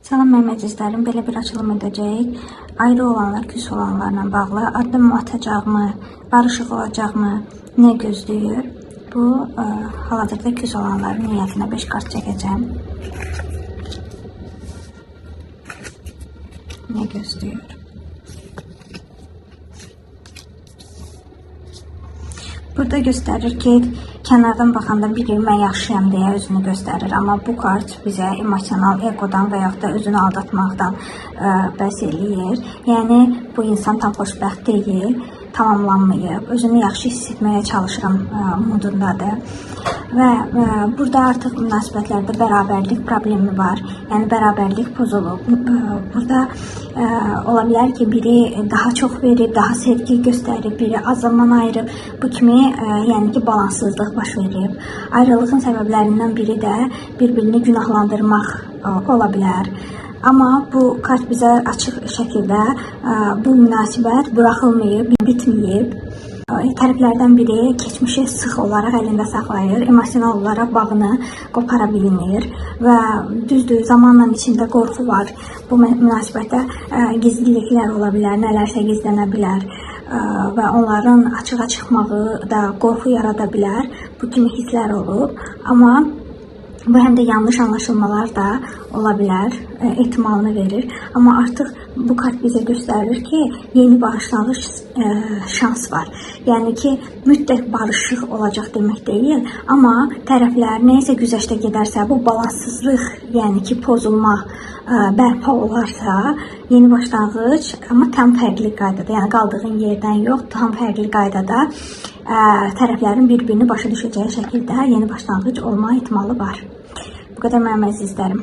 Salam mənim əzizlərim, belə bir açılım edəcəyik. Ayrı olanlar, küs olanlarla bağlı addım atacaqmı, barışıq olacaqmı, nə gözləyir? Bu, hal-hazırda küs olanların niyyətinə 5 kart çəkəcəm. Nə gözləyir? Burada göstərir ki, kənardan baxanda bir mən yaxşıyam deyə özünü göstərir. Amma bu kart bizə emosional egodan və yaxud da özünü aldatmaqdan bəhs eləyir. Yəni, bu insan tam xoşbəxt deyil, tamamlanmayıb, özünü yaxşı hiss etməyə çalışıram modundadır. Və burada artıq münasibətlərdə bərabərlik problemi var. Yəni, bərabərlik pozulub. Burada ola bilər ki, biri daha çox verir, daha sevgi göstərir, biri az zaman ayırıb. Bu kimi, yəni ki, balansızlıq baş verib. Ayrılığın səbəblərindən biri də bir-birini günahlandırmaq ola bilər. Amma bu kart bizə açıq şəkildə bu münasibət buraxılmayıb, bitməyib. Tərəflərdən biri keçmişi sıx olaraq əlində saxlayır, emosional olaraq bağını qopara bilinir və düzdür, zamanla içində qorxu var. Bu münasibətdə gizliliklər ola bilər, nələrsə gizlənə bilər və onların açığa çıxmağı da qorxu yarada bilər. Bu kimi hisslər olub, amma bu həm də yanlış anlaşılmalar da ola bilər, ehtimalını verir. Amma artıq bu kart bizə göstərir ki, yeni başlanğıc şans var. Yəni ki, mütləq barışıq olacaq demək deyil, amma tərəflər nəyəsə güzəştə gedərsə, bu balansızlıq, yəni ki, pozulma bərpa olarsa, yeni başlanğıc, amma tam fərqli qaydada, yəni qaldığın yerdən yox, tam fərqli qaydada tərəflərin bir-birini başa düşəcəyi şəkildə yeni başlanğıc olma ehtimalı var. Bu qədər mənim əzizlərim.